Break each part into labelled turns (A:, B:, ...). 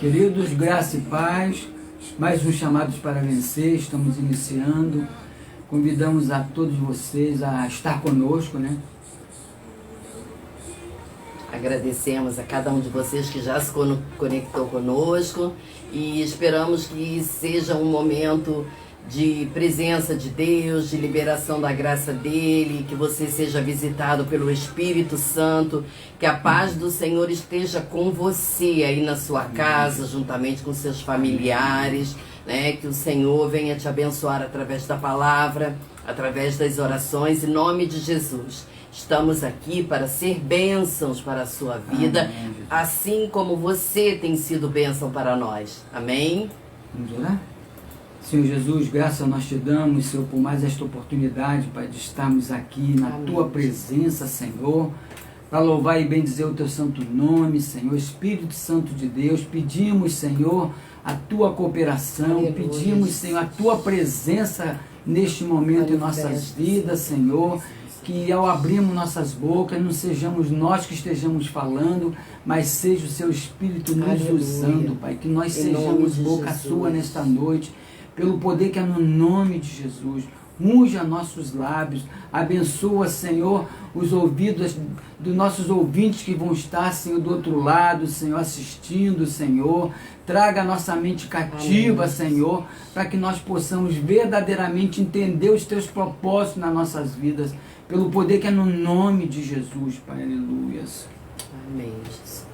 A: Queridos, graça e paz, mais um Chamados para Vencer, estamos iniciando. Convidamos a todos vocês a estar conosco, né?
B: Agradecemos a cada um de vocês que já se conectou conosco e esperamos que seja um momento de presença de Deus, de liberação da graça dele, que você seja visitado pelo Espírito Santo, que a paz do Senhor esteja com você aí na sua casa, juntamente com seus familiares, né? Que o Senhor venha te abençoar através da palavra, através das orações, em nome de Jesus. Estamos aqui para ser bênçãos para a sua vida, amém, assim como você tem sido bênção para nós. Amém?
A: Vamos orar? Senhor Jesus, graças nós te damos, Senhor, por mais esta oportunidade, Pai, de estarmos aqui na amém. Tua presença, Senhor, para louvar e bendizer o teu santo nome, Senhor. Espírito Santo de Deus, pedimos, Senhor, a tua cooperação, aleluia. Pedimos, Senhor, a tua presença neste momento em nossas vidas, Senhor. Que ao abrirmos nossas bocas, não sejamos nós que estejamos falando, mas seja o seu Espírito nos aleluia. Usando, Pai. Que nós sejamos boca sua nesta noite, pelo poder que é no nome de Jesus. Unja nossos lábios, abençoa, Senhor, os ouvidos dos nossos ouvintes que vão estar, Senhor, do outro lado, Senhor, assistindo, Senhor. Traga a nossa mente cativa, amém. Senhor, para que nós possamos verdadeiramente entender os teus propósitos nas nossas vidas, pelo poder que é no nome de Jesus, Pai. Aleluia.
B: Amém, Jesus.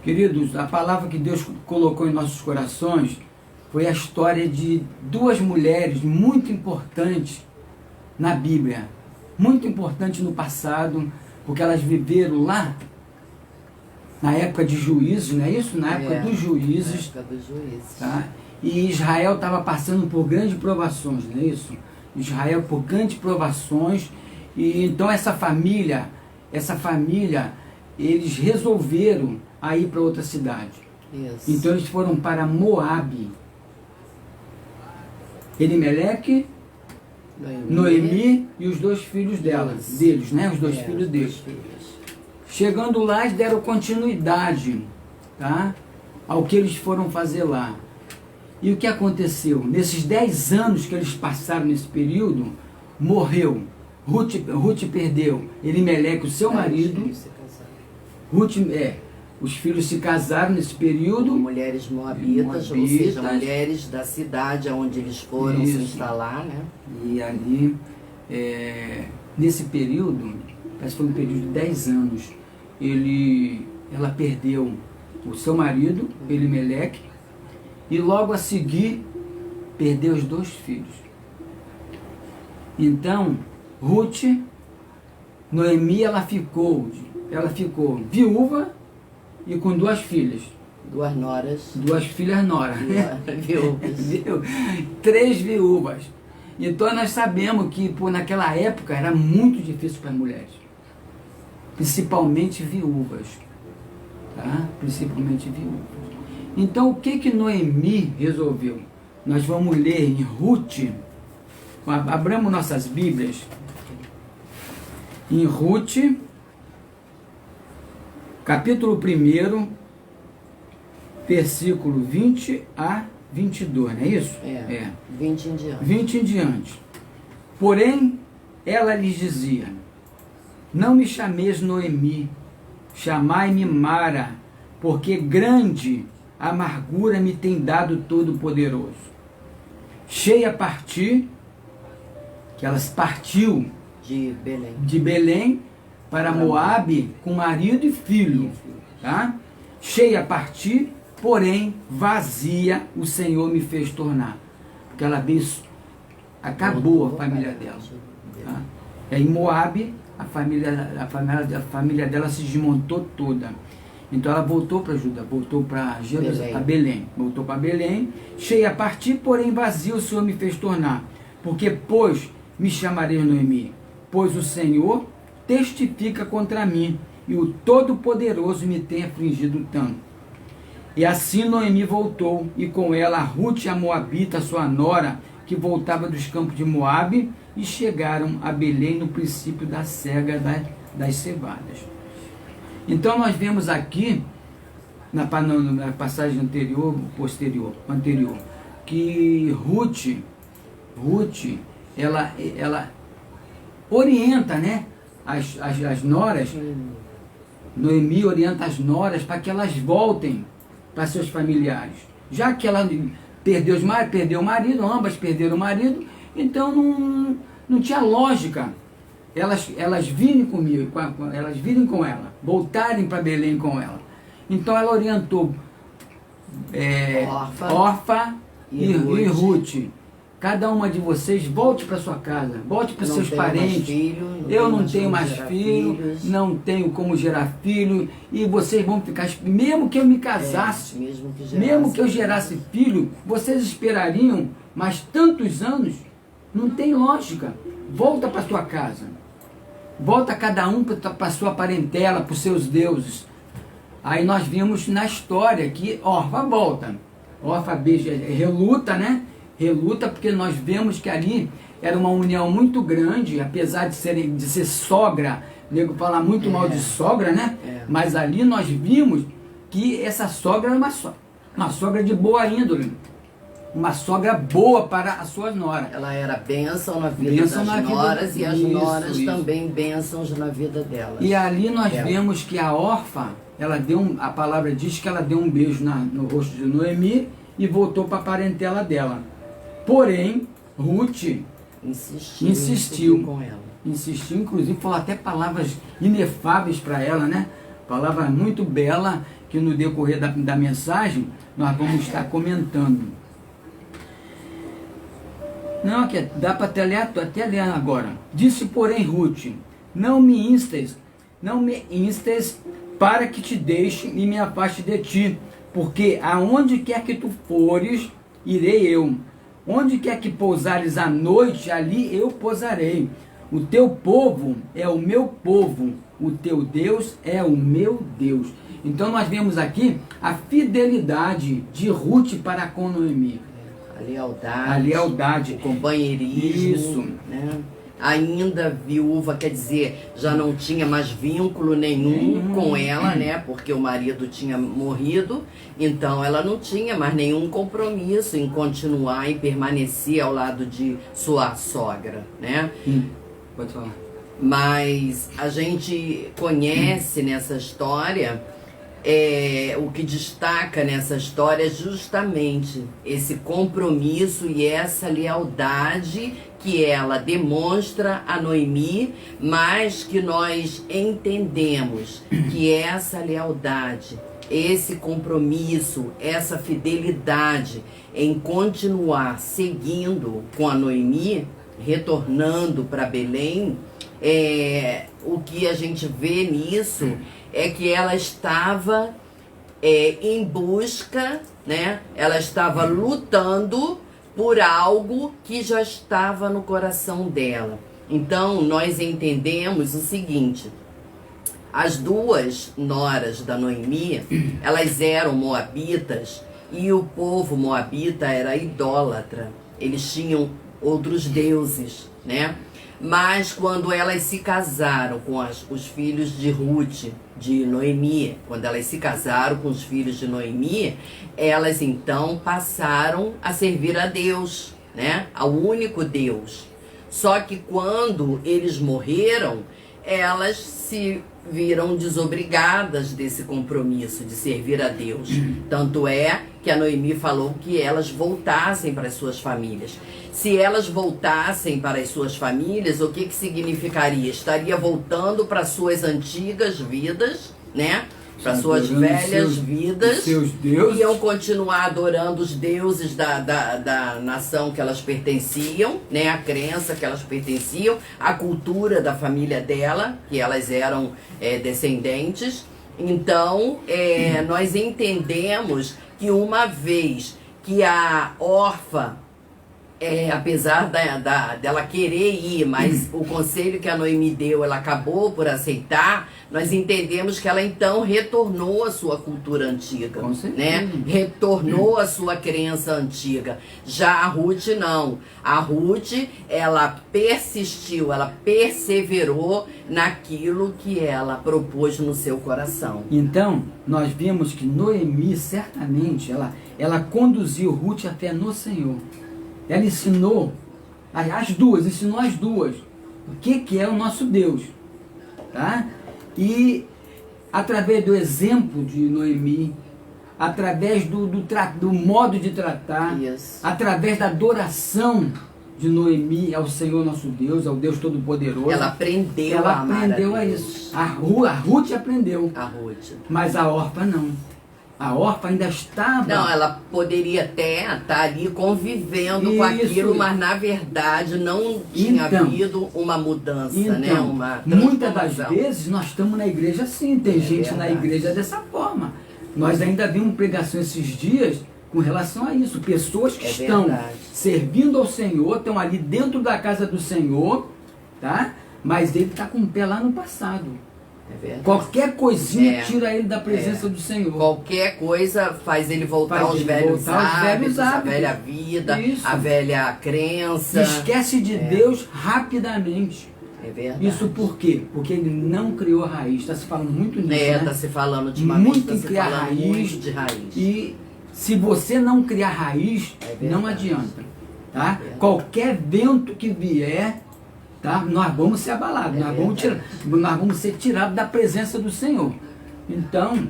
A: Queridos, a palavra que Deus colocou em nossos corações foi a história de duas mulheres muito importantes na Bíblia, muito importantes no passado, porque elas viveram lá na época de juízes, não é isso? Na época dos juízes.
B: Na época dos juízes.
A: Tá? E Israel estava passando por grandes provações, não é isso? Israel por grandes provações, e então essa família, eles resolveram a ir para outra cidade. Isso. Então eles foram para Moabe. Elimeleque, Noemi e os dois filhos deles, né? Os dois filhos deles. Chegando lá, eles deram continuidade, tá? Ao que eles foram fazer lá. E o que aconteceu? Nesses 10 anos que eles passaram nesse período, morreu. Ruth perdeu Elimeleque, o seu marido. Os filhos se casaram nesse período.
B: Mulheres moabitas, ou seja, mulheres da cidade onde eles foram se instalar, né?
A: E ali, nesse período, parece que foi um período de 10 anos, ela perdeu o seu marido, Elimeleque, e logo a seguir perdeu os 2 filhos. Então, Ruth, Noemi, ela ficou viúva e com 2 filhas.
B: 2 noras.
A: 2 filhas noras.
B: Viúvas.
A: 3 viúvas. Então nós sabemos que naquela época era muito difícil para as mulheres. Principalmente viúvas. Tá? Principalmente viúvas. Então o que Noemi resolveu? Nós vamos ler em Ruth. Abramos nossas Bíblias. Em Ruth, capítulo 1, versículo 20 a 22, não é isso?
B: 20 em diante.
A: 20 em diante. Porém, ela lhes dizia: não me chameis Noemi, chamai-me Mara, porque grande amargura me tem dado Todo-Poderoso. Cheia partir, que elas partiu de Belém para Moabe com marido e filho, tá? Cheia a partir, porém vazia o Senhor me fez tornar. Porque ela acabou a família dela. Tá? E aí em Moabe, a família dela se desmontou toda. Então ela voltou para Judá, voltou para Belém. Voltou para Belém, cheia a partir, porém vazia o Senhor me fez tornar. Porque, pois, me chamarei Noemi, pois o Senhor testifica contra mim, e o Todo-Poderoso me tem afligido tanto. E assim Noemi voltou, e com ela Ruth a Moabita, sua nora, que voltava dos campos de Moabe, e chegaram a Belém no princípio da cega das cevadas. Então nós vemos aqui na passagem anterior, anterior, que Ruth, ela orienta, né, as noras. Noemi orienta as noras para que elas voltem para seus familiares. Já que ela perdeu o marido, ambas perderam o marido, então não tinha lógica elas virem comigo, elas virem com ela, voltarem para Belém com ela. Então ela orientou Orfa e Ruth. Cada uma de vocês volte para sua casa, volte para seus parentes. Eu não tenho mais filho, não tenho como gerar filho, e vocês vão ficar, mesmo que eu me casasse, mesmo que eu gerasse filho, vocês esperariam mais tantos anos? Não tem lógica. Volta para sua casa, volta cada um para sua parentela, para os seus deuses. Aí nós vimos na história que Orfa volta, Orfa reluta, né? Reluta, porque nós vemos que ali era uma união muito grande, apesar de ser sogra, o nego fala muito mal de sogra, né? Mas ali nós vimos que essa sogra era uma sogra de boa índole, uma sogra boa para a sua nora.
B: Ela era bênção na vida das noras, e as noras também bênçãos na vida delas.
A: E ali nós vemos que a Orfa, a palavra diz que ela deu um beijo no rosto de Noemi e voltou para a parentela dela. Porém, Ruth insistiu
B: com ela.
A: Insistiu, inclusive falou até palavras inefáveis para ela, né? Palavras muito belas que no decorrer da mensagem nós vamos estar comentando. Não, que dá para até ler agora. Disse, porém, Ruth, não me instes para que te deixe e me afaste de ti, porque aonde quer que tu fores, irei eu. Onde quer que pousares à noite, ali eu pousarei. O teu povo é o meu povo, o teu Deus é o meu Deus. Então nós vemos aqui a fidelidade de Ruth para com Noemi.
B: A lealdade, o companheirismo.
A: Isso.
B: Né? Ainda viúva, quer dizer, já não tinha mais vínculo nenhum com ela, né? Porque o marido tinha morrido, então ela não tinha mais nenhum compromisso em continuar e permanecer ao lado de sua sogra, né?
A: Pode falar.
B: Mas a gente conhece nessa história, o que destaca nessa história é justamente esse compromisso e essa lealdade que ela demonstra a Noemi, mas que nós entendemos que essa lealdade, esse compromisso, essa fidelidade em continuar seguindo com a Noemi, retornando para Belém, o que a gente vê nisso é que ela estava em busca, né? Ela estava lutando por algo que já estava no coração dela. Então, nós entendemos o seguinte: as duas noras da Noemi, elas eram moabitas, e o povo moabita era idólatra. Eles tinham outros deuses, né? Mas quando elas se casaram com os filhos de Ruth, de Noemi, quando elas se casaram com os filhos de Noemi, elas então passaram a servir a Deus, né? Ao único Deus. Só que quando eles morreram, elas se viram desobrigadas desse compromisso de servir a Deus. Tanto é que a Noemi falou que elas voltassem para as suas famílias. Se elas voltassem para as suas famílias, o que significaria? Estaria voltando para suas antigas vidas, né? Para suas velhas vidas, iam continuar adorando os deuses da nação que elas pertenciam, né? A crença que elas pertenciam, a cultura da família dela, que elas eram descendentes. Então, nós entendemos que uma vez que a Orfa apesar dela querer ir, mas o conselho que a Noemi deu, ela acabou por aceitar, nós entendemos que ela então retornou à sua cultura antiga, né? Retornou à sua crença antiga. Já a Ruth não. A Ruth, ela persistiu, ela perseverou naquilo que ela propôs no seu coração.
A: Então, nós vimos que Noemi, certamente, ela conduziu Ruth até no Senhor. Ela ensinou as duas o que é o nosso Deus, tá? E através do exemplo de Noemi, através do modo de tratar, através da adoração de Noemi ao Senhor nosso Deus, ao Deus Todo-Poderoso,
B: ela aprendeu
A: a isso. A Ruth aprendeu, mas a Orfa não. A Orfa ainda estava...
B: Não, ela poderia até estar ali convivendo com aquilo, mas na verdade não tinha havido uma mudança, né? Uma
A: muitas das vezes nós estamos na igreja assim, tem gente na igreja dessa forma. Nós ainda vimos pregação esses dias com relação a isso. Pessoas que estão servindo ao Senhor, estão ali dentro da casa do Senhor, tá? Mas ele está com o pé lá no passado. Qualquer coisinha tira ele da presença do Senhor.
B: Qualquer coisa faz ele voltar aos velhos hábitos, a velha vida, a velha crença.
A: Esquece de Deus rapidamente.
B: É verdade.
A: Isso por quê? Porque ele não criou raiz. Está se falando muito nisso, né?
B: Está se falando ultimamente,
A: muito em criar raiz.
B: De raiz.
A: E se você não criar raiz, não adianta. Tá? Qualquer vento que vier... Tá? Nós vamos ser abalados, nós vamos ser tirados da presença do Senhor. Então...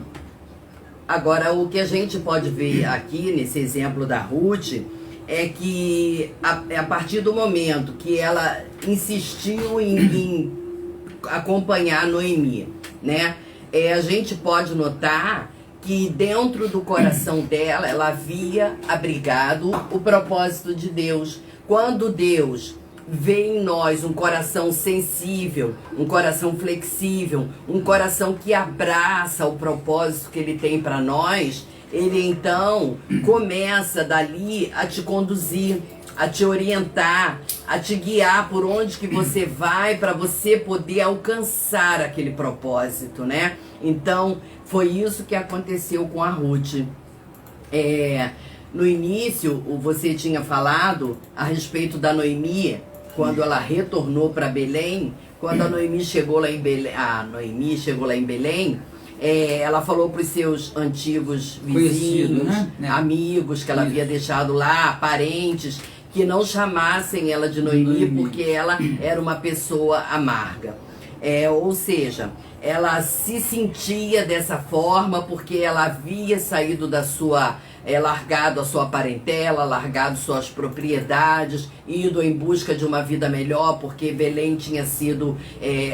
B: Agora, o que a gente pode ver aqui, nesse exemplo da Ruth, é que a partir do momento que ela insistiu em acompanhar Noemi, né? A gente pode notar que dentro do coração dela, ela havia abrigado o propósito de Deus. Quando Deus... vê em nós um coração sensível, um coração flexível, um coração que abraça o propósito que ele tem para nós, ele então começa dali a te conduzir, a te orientar, a te guiar por onde que você vai para você poder alcançar aquele propósito, né? Então, foi isso que aconteceu com a Ruth. No início, você tinha falado a respeito da Noemi, quando ela retornou para Belém, quando a Noemi chegou lá em Belém, ela falou para os seus antigos vizinhos, né? Amigos que ela havia deixado lá, parentes, que não chamassem ela de Noemi, porque ela era uma pessoa amarga. Ou seja, ela se sentia dessa forma porque ela havia saído da sua... largado a sua parentela, largado suas propriedades, indo em busca de uma vida melhor, porque Belém tinha sido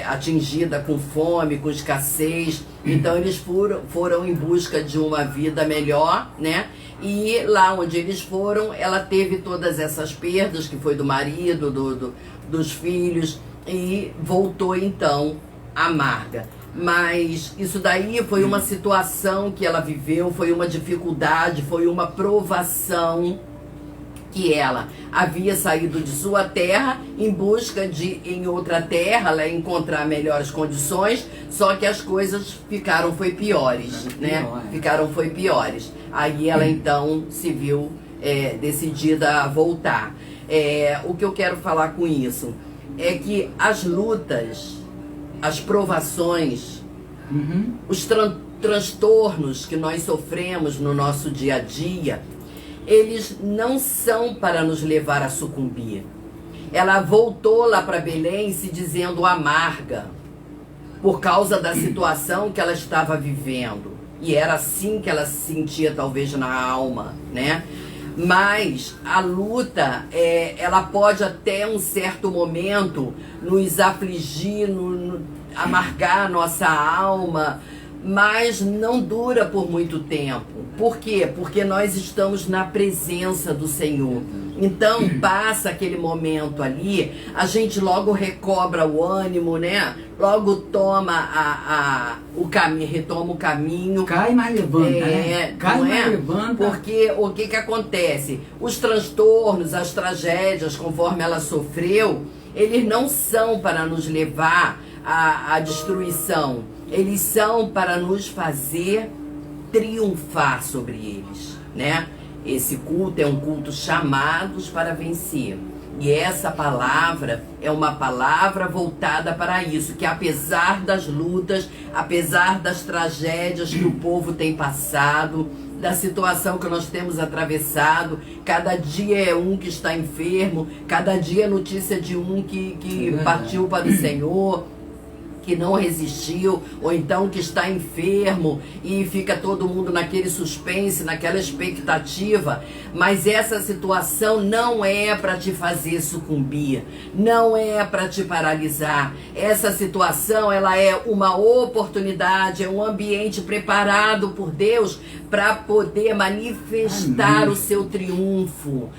B: atingida com fome, com escassez. Então eles foram em busca de uma vida melhor, né? E lá onde eles foram, ela teve todas essas perdas, que foi do marido, dos filhos, e voltou então amarga. Mas isso daí foi uma situação que ela viveu, foi uma dificuldade, foi uma provação que ela havia saído de sua terra em busca de, em outra terra, ela encontrar melhores condições, só que as coisas foi piores, né? Foi piores. Aí ela então se viu decidida a voltar. O que eu quero falar com isso é que as lutas, as provações, os transtornos que nós sofremos no nosso dia a dia, eles não são para nos levar a sucumbir. Ela voltou lá para Belém se dizendo amarga, por causa da situação que ela estava vivendo. E era assim que ela se sentia talvez na alma, né? Mas a luta, ela pode até um certo momento nos afligir, amargar a nossa alma, mas não dura por muito tempo. Por quê? Porque nós estamos na presença do Senhor. Então passa aquele momento ali, a gente logo recobra o ânimo, né? Logo toma o caminho, retoma o caminho.
A: Cai, mas levanta, né? Cai, mas levanta.
B: Porque o que acontece? Os transtornos, as tragédias, conforme ela sofreu, eles não são para nos levar à destruição. Eles são para nos fazer triunfar sobre eles, né? Esse culto é um culto chamados para vencer. E essa palavra é uma palavra voltada para isso, que apesar das lutas, apesar das tragédias que o povo tem passado, da situação que nós temos atravessado, cada dia é um que está enfermo, cada dia é notícia de um que partiu para o Senhor, que não resistiu, ou então que está enfermo e fica todo mundo naquele suspense, naquela expectativa. Mas essa situação não é para te fazer sucumbir, não é para te paralisar. Essa situação, ela é uma oportunidade, é um ambiente preparado por Deus para poder manifestar o seu triunfo.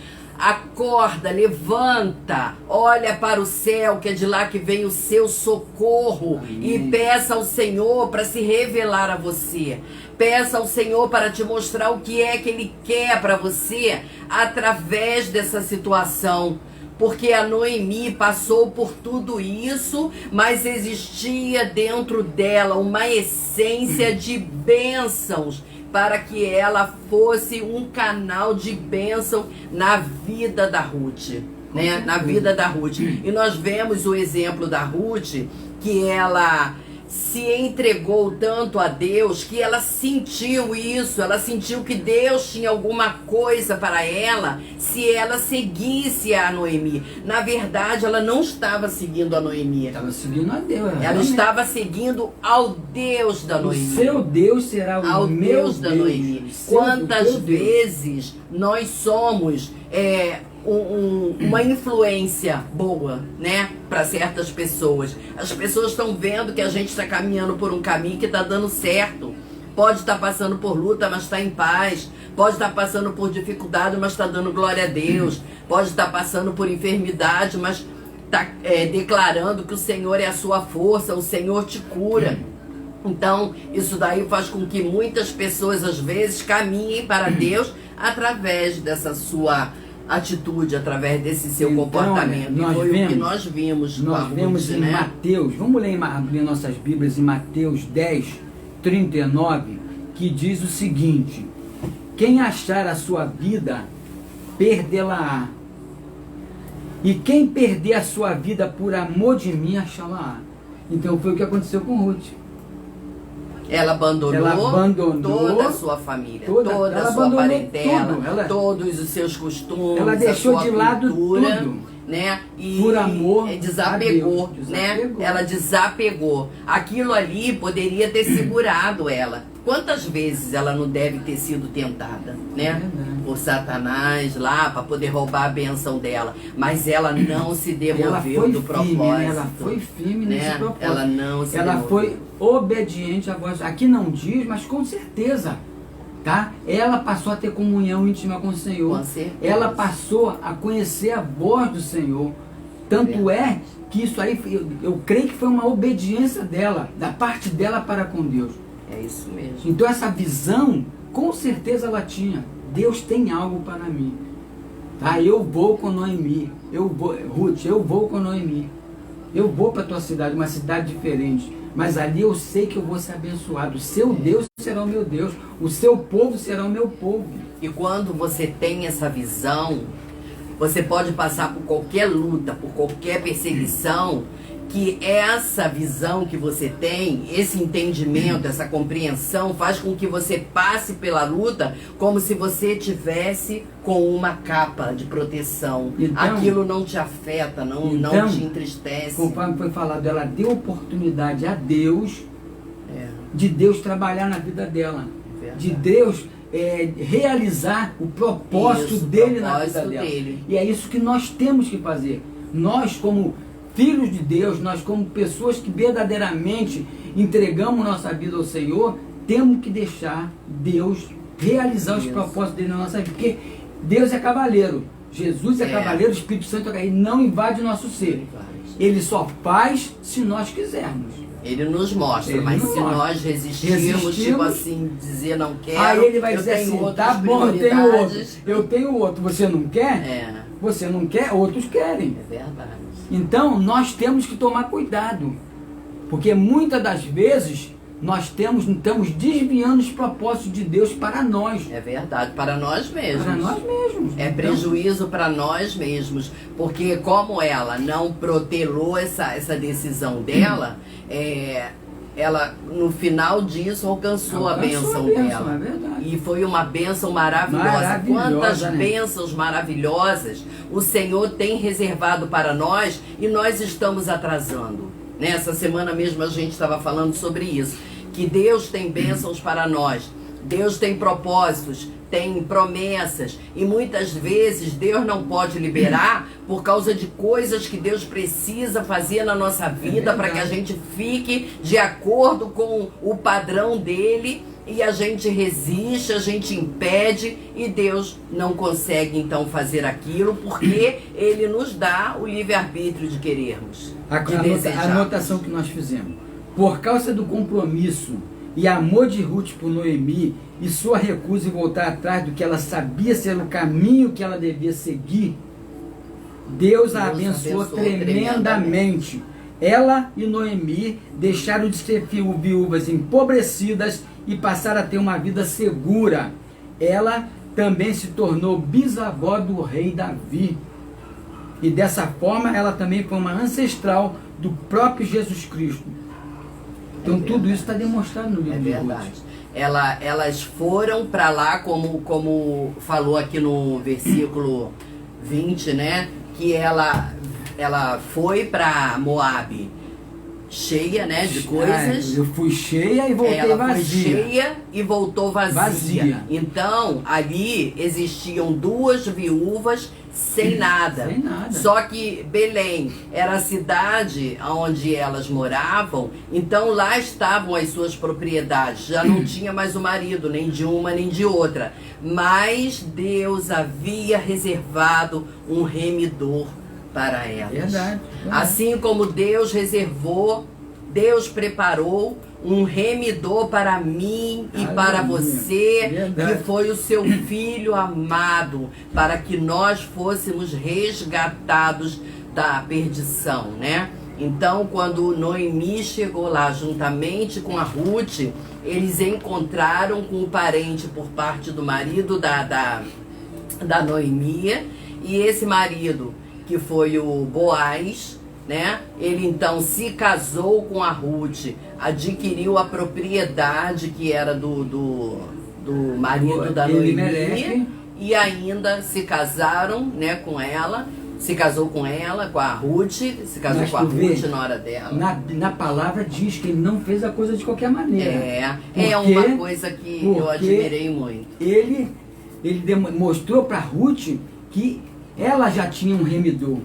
B: Acorda, levanta, olha para o céu, que é de lá que vem o seu socorro. Amém. E peça ao Senhor para se revelar a você. Peça ao Senhor para te mostrar o que é que Ele quer para você através dessa situação. Porque a Noemi passou por tudo isso, mas existia dentro dela uma essência de bênçãos, para que ela fosse um canal de bênção na vida da Ruth, né? Na vida da Ruth. E nós vemos o exemplo da Ruth, que ela se entregou tanto a Deus, que ela sentiu isso, ela sentiu que Deus tinha alguma coisa para ela, se ela seguisse a Noemi. Na verdade, ela não estava seguindo a Noemi.
A: Estava seguindo a Deus.
B: Ela estava seguindo ao Deus da Noemi.
A: O seu Deus será o meu Deus
B: da Noemi. Quantas vezes nós somos uma influência boa, né, para certas pessoas. As pessoas estão vendo que a gente está caminhando por um caminho que está dando certo. Pode estar passando por luta, mas está em paz. Pode estar passando por dificuldade, mas está dando glória a Deus. Pode estar passando por enfermidade, mas está declarando que o Senhor é a sua força, o Senhor te cura. Então, isso daí faz com que muitas pessoas, às vezes, caminhem para Deus através dessa sua atitude, através desse seu comportamento. E foi o que nós vimos.
A: Nós vemos em Mateus, vamos ler nossas Bíblias em Mateus 10, 39, que diz o seguinte: quem achar a sua vida, perdê-la-á. E quem perder a sua vida por amor de mim, achá-la-á. Então foi o que aconteceu com Ruth.
B: Ela abandonou toda a sua família, toda a sua parentela, todos os seus costumes,
A: ela deixou de lado
B: cultura,
A: tudo,
B: né? E
A: por amor
B: desapegou,
A: a Deus.
B: né? Ela desapegou. Aquilo ali poderia ter segurado ela. Quantas vezes ela não deve ter sido tentada, né? Por Satanás lá, para poder roubar a benção dela. Mas ela não se demoveu do propósito.
A: Ela foi firme nesse propósito.
B: Ela não se
A: Ela
B: demoveu.
A: foi obediente à voz. Aqui não diz, mas com certeza. Tá? Ela passou a ter comunhão íntima com o Senhor.
B: Com certeza.
A: Ela passou a conhecer a voz do Senhor. Tanto é que isso aí, eu creio que foi uma obediência dela, da parte dela para com Deus.
B: É isso mesmo.
A: Então essa visão, com certeza ela tinha. Deus tem algo para mim. Tá? Eu vou com Noemi. Ruth, eu vou com Noemi. Eu vou para a tua cidade, uma cidade diferente. Mas ali eu sei que eu vou ser abençoado. O seu Deus será o meu Deus. O seu povo será o meu povo.
B: E quando você tem essa visão, você pode passar por qualquer luta, por qualquer perseguição, que essa visão que você tem, esse entendimento, essa compreensão, faz com que você passe pela luta como se você tivesse com uma capa de proteção. Então, aquilo não te afeta, não te entristece.
A: Conforme foi falado, ela deu oportunidade a Deus, de Deus trabalhar na vida dela. De Deus realizar o propósito dele na vida dela. E é isso que nós temos que fazer. Nós, como filhos de Deus, nós como pessoas que verdadeiramente entregamos nossa vida ao Senhor, temos que deixar Deus realizar os propósitos dele na nossa vida. Porque Deus é cavaleiro. Jesus é cavaleiro, o Espírito Santo ele não invade o nosso ser. Ele só faz se nós quisermos.
B: Ele nos mostra,
A: Ele
B: mas
A: nos
B: se
A: mostra.
B: nós resistirmos, tipo assim, dizer não quero,
A: Aí ele vai
B: eu
A: dizer
B: tenho
A: assim,
B: outras
A: tá bom, eu tenho outro.
B: prioridades.
A: Eu tenho outro, você não quer?
B: É,
A: Você não quer, outros querem.
B: é verdade.
A: Então, nós temos que tomar cuidado. Porque muitas das vezes, nós estamos desviando os propósitos de Deus para nós.
B: É verdade, para nós mesmos.
A: Para nós mesmos.
B: É
A: Então,
B: prejuízo para nós mesmos, porque como ela não protelou essa decisão dela, ela no final disso alcançou a bênção dela.
A: É verdade.
B: E foi uma bênção maravilhosa.
A: Maravilhosa,
B: Quantas
A: né?
B: bênçãos maravilhosas o Senhor tem reservado para nós e nós estamos atrasando. Nessa semana mesmo a gente estava falando sobre isso, que Deus tem bênçãos para nós. Deus tem propósitos, tem promessas e muitas vezes Deus não pode liberar por causa de coisas que Deus precisa fazer na nossa vida para que a gente fique de acordo com o padrão dele e a gente resiste, a gente impede e Deus não consegue então fazer aquilo porque ele nos dá o livre-arbítrio de querermos, de
A: A
B: desejarmos.
A: anotação que nós fizemos. Por causa do compromisso e amor de Ruth por Noemi e sua recusa em voltar atrás do que ela sabia ser o caminho que ela devia seguir, Deus a abençoou tremendamente. Ela e Noemi deixaram de ser viúvas empobrecidas e passaram a ter uma vida segura. Ela também se tornou bisavó do rei Davi. E dessa forma ela também foi uma ancestral do próprio Jesus Cristo. Então tudo isso está demonstrado no livro de Ruth.
B: Verdade. Elas foram para lá, como falou aqui no versículo 20, né? Que ela foi para Moabe cheia, né, de coisas.
A: Eu fui cheia e voltei
B: Ela
A: vazia.
B: foi cheia e voltou vazia. Então, ali existiam duas viúvas sem nada.
A: Sem nada.
B: Só que Belém era a cidade onde elas moravam, então lá estavam as suas propriedades. Já não tinha mais o marido, nem de uma nem de outra. Mas Deus havia reservado um remidor para elas.
A: Verdade.
B: Assim como Deus reservou, Deus preparou um remidor para mim e para você,
A: Verdade.
B: que foi o seu filho amado, para que nós fôssemos resgatados da perdição, né? Então, quando Noemi chegou lá juntamente com a Ruth, eles encontraram com o parente por parte do marido da Noemi, e esse marido, que foi o Boaz, né? Ele então se casou com a Ruth, adquiriu a propriedade que era do marido da Noemi, e ainda se casaram, né, com ela. Se casou com ela, com a Ruth, se casou
A: Mas
B: com a Ruth na hora dela.
A: Na palavra diz que ele não fez a coisa de qualquer maneira.
B: É uma coisa que eu admirei muito.
A: Ele mostrou para Ruth que ela já tinha um remidor.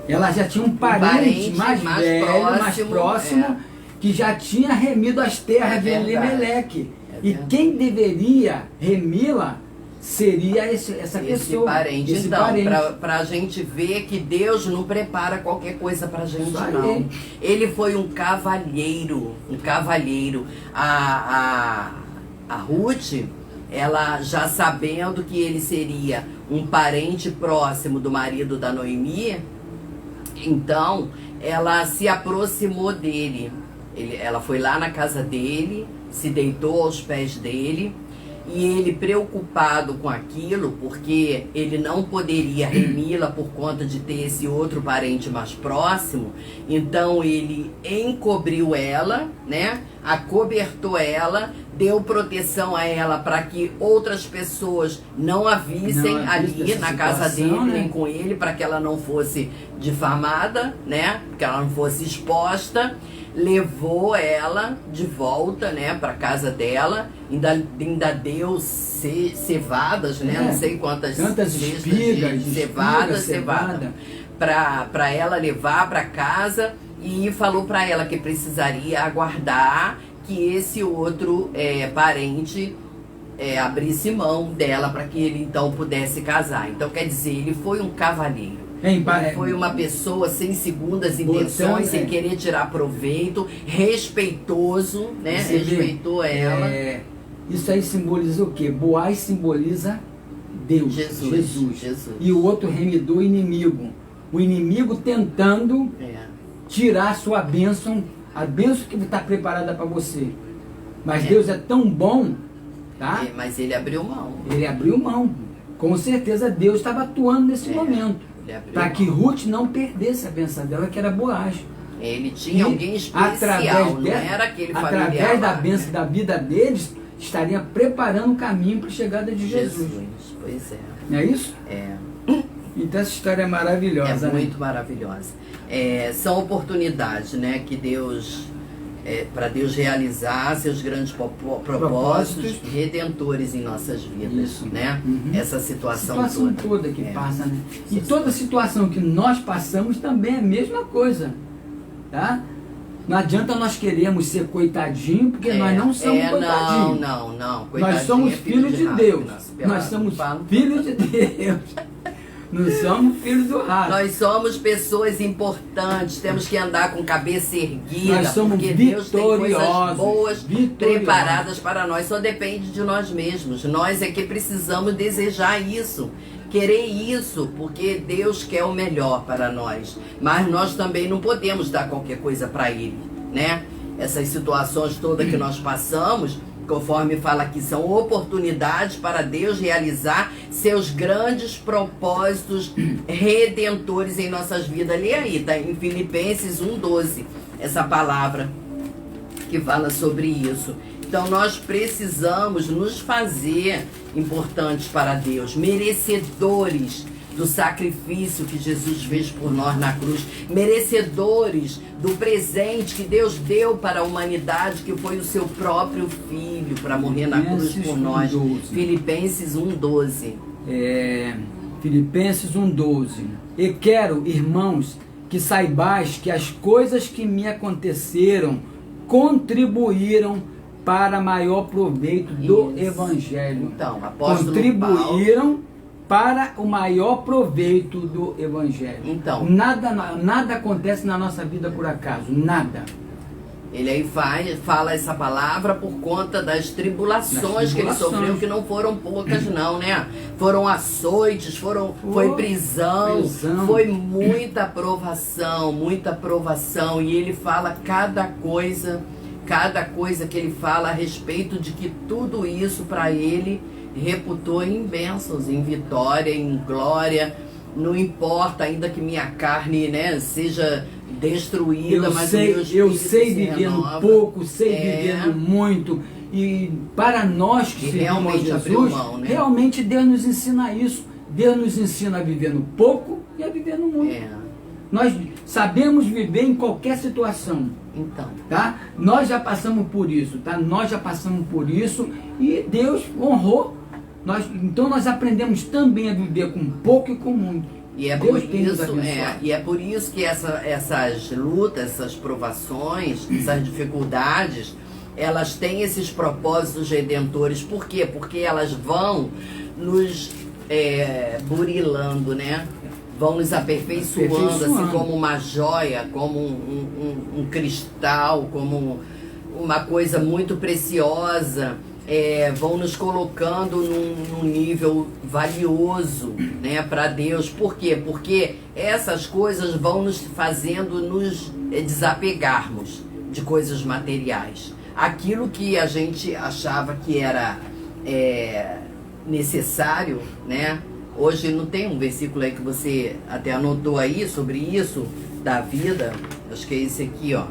A: Ela já tinha um parente mais velho, mais próximo, que já tinha remido as terras de Elimeleque. E quem deveria remi-la seria essa pessoa.
B: Parente. Então, para a gente ver que Deus não prepara qualquer coisa para a gente, não. Ele foi um cavalheiro, A Ruth, ela já sabendo que ele seria um parente próximo do marido da Noemi, então ela se aproximou dele. Ela foi lá na casa dele, se deitou aos pés dele, e ele, preocupado com aquilo, porque ele não poderia remi-la por conta de ter esse outro parente mais próximo, então ele encobriu ela, né? Acobertou ela, deu proteção a ela para que outras pessoas não a vissem ali na casa dele, né? Nem com ele, para que ela não fosse difamada, né? Que ela não fosse exposta. Levou ela de volta, né, para casa dela, ainda deu cevadas, né, não sei quantas
A: espigas,
B: cevada, para ela levar para casa, e falou para ela que precisaria aguardar que esse outro parente abrisse mão dela para que ele então pudesse casar. Então quer dizer, ele foi um cavalheiro. Ele foi uma pessoa sem segundas intenções, sem querer tirar proveito, respeitoso, né? Respeitou ela.
A: Isso aí simboliza o quê? Boaz simboliza Deus, Jesus. E o outro remidou o inimigo. O inimigo tentando tirar a sua bênção, a bênção que está preparada para você. Mas Deus é tão bom, tá?
B: Mas ele abriu mão.
A: Ele abriu mão. Com certeza Deus estava atuando nesse momento. Para que Ruth não perdesse a bênção dela, que era Boaz.
B: Ele tinha alguém especial, não era aquele familiar.
A: Através da bênção da vida deles, estaria preparando o caminho para a chegada de Jesus.
B: Pois é.
A: Não é isso? Então essa história é maravilhosa.
B: É muito maravilhosa. São oportunidades, né, que Deus, para Deus realizar seus grandes propósitos redentores em nossas vidas. Isso. Né? Essa situação
A: toda que passa, né? E toda situação que nós passamos também é a mesma coisa. Tá? Não adianta nós querermos ser coitadinho, porque nós não somos coitadinhos.
B: Não.
A: Nós somos filhos de Deus. Nós somos filhos de Deus. Não somos filhos do rato.
B: Nós somos pessoas importantes, temos que andar com cabeça erguida,
A: nós somos
B: porque Deus tem coisas boas preparadas para nós, só depende de nós mesmos. Nós é que precisamos desejar isso, querer isso, porque Deus quer o melhor para nós. Mas nós também não podemos dar qualquer coisa para Ele, né? Essas situações todas que nós passamos, conforme fala aqui, são oportunidades para Deus realizar seus grandes propósitos redentores em nossas vidas. Lê aí, tá em Filipenses 1:12, essa palavra que fala sobre isso. Então nós precisamos nos fazer importantes para Deus, merecedores do sacrifício que Jesus fez por nós na cruz, merecedores do presente que Deus deu para a humanidade, que foi o seu próprio Filho, para morrer na cruz por nós. Filipenses 1:12.
A: Filipenses 1:12. E quero, irmãos, que saibais que as coisas que me aconteceram contribuíram para maior proveito do Evangelho.
B: Então, apóstolo
A: contribuíram
B: Paulo,
A: para o maior proveito do Evangelho.
B: Então,
A: nada acontece na nossa vida por acaso, nada.
B: Ele aí fala essa palavra por conta das tribulações que ele sofreu, que não foram poucas não, né? Foram açoites, foi prisão, foi muita provação, e ele fala cada coisa que ele fala a respeito de que tudo isso para ele reputou em bênçãos, em vitória, em glória. Não importa, ainda que minha carne, né, seja destruída, mas
A: eu sei viver no pouco, sei viver no muito. E para nós que servimos Jesus, realmente Deus nos ensina isso. Deus nos ensina a viver no pouco e a viver no muito. Nós sabemos viver em qualquer situação.
B: Então,
A: tá? Nós já passamos por isso, tá? Nós já passamos por isso e Deus honrou. Então nós aprendemos também a viver com pouco e com muito.
B: E é por isso que essas lutas, essas provações, essas dificuldades, elas têm esses propósitos redentores. Por quê? Porque elas vão nos burilando, né? Vão nos aperfeiçoando, assim como uma joia, como um cristal, como uma coisa muito preciosa. Vão nos colocando num nível valioso, né, para Deus. Por quê? Porque essas coisas vão nos fazendo nos desapegarmos de coisas materiais. Aquilo que a gente achava que era necessário, né? Hoje não tem um versículo aí que você até anotou aí sobre isso, da vida, acho que é esse aqui, ó.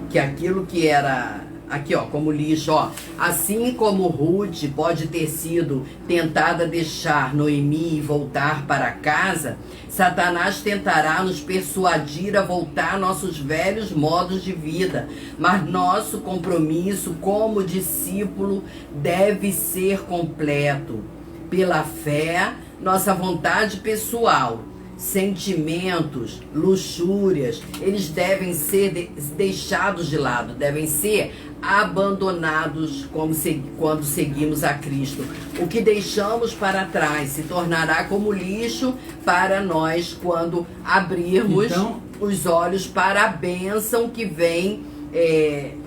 B: Que aquilo que era... Aqui, ó, como lixo, ó. Assim como Ruth pode ter sido tentada deixar Noemi e voltar para casa, Satanás tentará nos persuadir a voltar a nossos velhos modos de vida. Mas nosso compromisso como discípulo deve ser completo. Pela fé, nossa vontade pessoal sentimentos, luxúrias, eles devem ser deixados de lado, devem ser abandonados quando seguimos a Cristo. O que deixamos para trás se tornará como lixo para nós quando abrirmos os olhos para a bênção que vem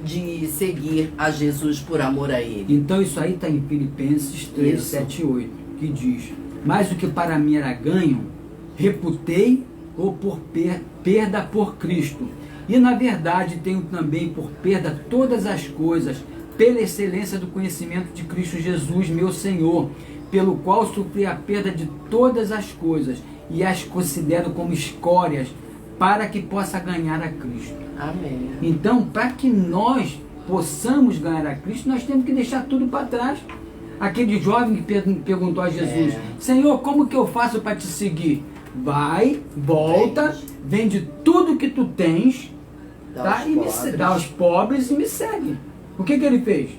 B: de seguir a Jesus por amor a Ele.
A: Então isso aí está em Filipenses 3, 7 e 8, que diz: mas o que para mim era ganho, reputei ou por perda por Cristo. E na verdade tenho também por perda todas as coisas, pela excelência do conhecimento de Cristo Jesus, meu Senhor, pelo qual sofri a perda de todas as coisas e as considero como escórias, para que possa ganhar a Cristo.
B: Amém.
A: Então, para que nós possamos ganhar a Cristo, nós temos que deixar tudo para trás. Aquele jovem que perguntou a Jesus: Senhor, como que eu faço para te seguir? Vai, volta, vende tudo que tu tens, tá? Dá aos pobres e me segue. O que ele fez?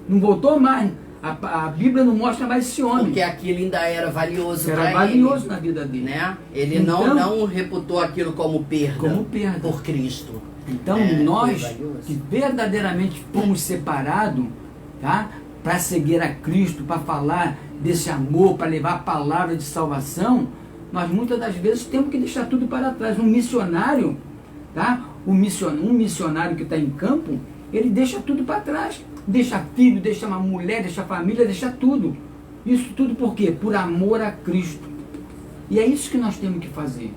A: Não voltou mais. A Bíblia não mostra mais esse homem.
B: Porque aquilo ainda era valioso para ele.
A: Era valioso na vida dele.
B: Né? Ele
A: então,
B: não reputou aquilo como perda por Cristo.
A: Então nós que verdadeiramente fomos separados, tá? Para seguir a Cristo, para falar desse amor, para levar a palavra de salvação, nós muitas das vezes temos que deixar tudo para trás. Um missionário, tá? Um missionário que está em campo, ele deixa tudo para trás. Deixa filho, deixa uma mulher, deixa família, deixa tudo. Isso tudo por quê? Por amor a Cristo. E é isso que nós temos que fazer,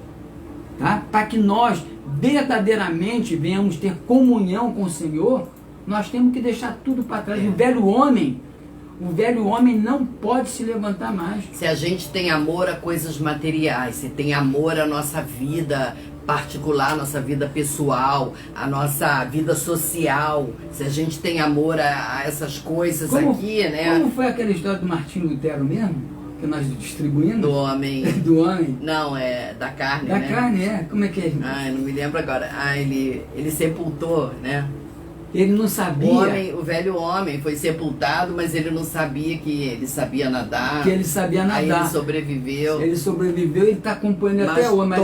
A: tá? Para que nós verdadeiramente venhamos ter comunhão com o Senhor, nós temos que deixar tudo para trás. O velho homem não pode se levantar mais.
B: Se a gente tem amor a coisas materiais, se tem amor à nossa vida particular, nossa vida pessoal, a nossa vida social, se a gente tem amor a essas coisas aqui, né?
A: Como foi aquela história do Martinho Lutero mesmo? Que nós distribuímos?
B: Do homem.
A: Do homem?
B: Não, é da carne,
A: da
B: né?
A: Da carne, Como é que é?
B: Não me lembro agora. Ele sepultou, né?
A: Ele não sabia.
B: O velho homem foi sepultado, mas ele não sabia que ele sabia nadar.
A: Que ele sabia nadar.
B: Aí ele sobreviveu.
A: Ele sobreviveu e está acompanhando
B: mas
A: até hoje. Mas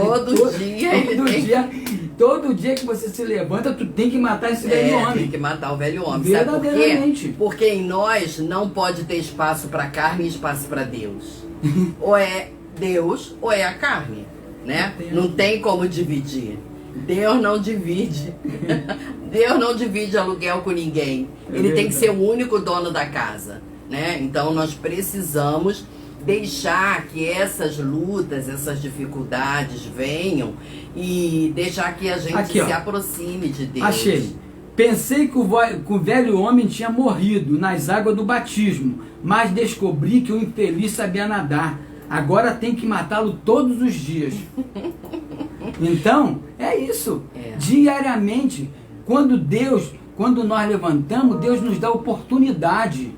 A: todo dia que você se levanta, tu tem que matar esse velho homem.
B: Tem que matar o velho homem.
A: Verdadeiramente.
B: Sabe por quê? Porque em nós não pode ter espaço para carne e espaço para Deus. Ou é Deus ou é a carne, né? Não tem como dividir. Deus não divide. Deus não divide aluguel com ninguém. Ele tem que ser o único dono da casa, né? Então nós precisamos deixar que essas lutas, essas dificuldades venham e deixar que a gente se aproxime de Deus.
A: Achei. Pensei que o velho homem tinha morrido nas águas do batismo, mas descobri que o infeliz sabia nadar. Agora tem que matá-lo todos os dias. Então, é isso. Diariamente, quando nós levantamos, Deus nos dá oportunidade,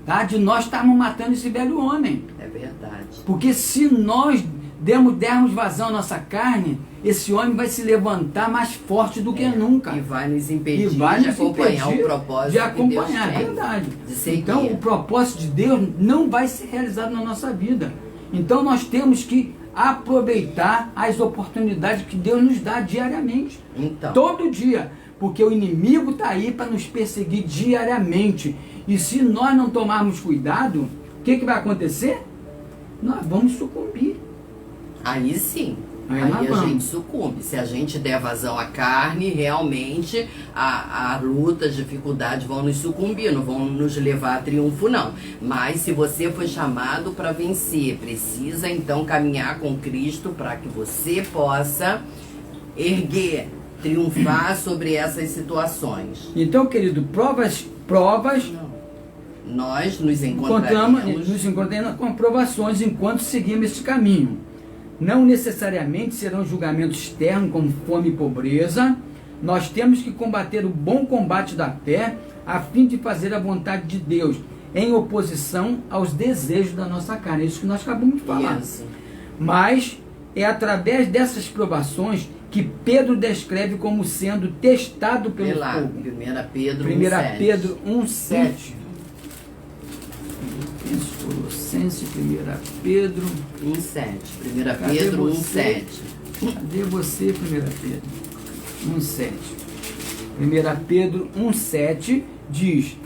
A: tá? De nós estarmos matando esse velho homem.
B: É verdade.
A: Porque se nós dermos vazão à nossa carne, esse homem vai se levantar mais forte do que nunca.
B: E vai nos impedir de acompanhar o propósito
A: de acompanhar,
B: que Deus tem,
A: é verdade.
B: De seguir.
A: Então, o propósito de Deus não vai ser realizado na nossa vida. Então, nós temos que aproveitar as oportunidades que Deus nos dá diariamente.
B: Então.
A: Todo dia. Porque o inimigo está aí para nos perseguir diariamente. E se nós não tomarmos cuidado, o que vai acontecer? Nós vamos sucumbir.
B: Aí sim. Aí a gente sucumbe. Se a gente der vazão à carne, realmente a luta, as dificuldades vão nos sucumbir, não vão nos levar a triunfo, não. Mas se você foi chamado para vencer, precisa então caminhar com Cristo para que você possa erguer, triunfar sobre essas situações.
A: Então, querido, provas.
B: Nós nos encontramos
A: com provações enquanto seguimos esse caminho. Não necessariamente serão julgamentos externos como fome e pobreza. Nós temos que combater o bom combate da fé a fim de fazer a vontade de Deus em oposição aos desejos da nossa carne. É isso que nós acabamos de falar.
B: Isso.
A: Mas é através dessas provações que Pedro descreve como sendo testado pelo fogo.
B: 1 Pedro
A: 1 Pedro 1,7. Colossenses, 1 Pedro.
B: 1,7. 1
A: Cadê
B: Pedro
A: você?
B: 1,7.
A: Cadê você, 1 Pedro? 1,7. 1 Pedro 1,7 diz: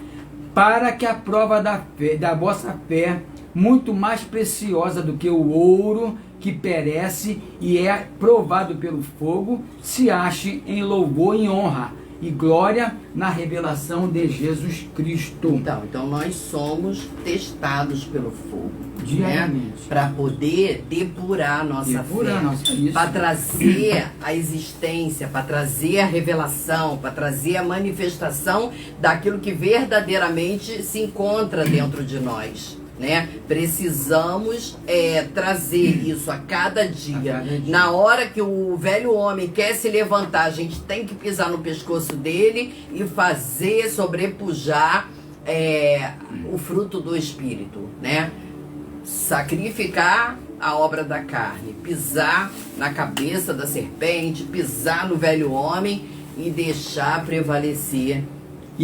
A: para que a prova da vossa fé, muito mais preciosa do que o ouro que perece e é provado pelo fogo, se ache em louvor e honra e glória na revelação de Jesus Cristo.
B: Então nós somos testados pelo fogo,
A: diariamente,
B: né? Para poder depurar a nossa fé, para trazer a existência, para trazer a revelação, para trazer a manifestação daquilo que verdadeiramente se encontra dentro de nós, né? Precisamos trazer isso a cada dia. Na hora que o velho homem quer se levantar, a gente tem que pisar no pescoço dele e fazer sobrepujar o fruto do Espírito, né? Sacrificar a obra da carne, pisar na cabeça da serpente, pisar no velho homem e deixar prevalecer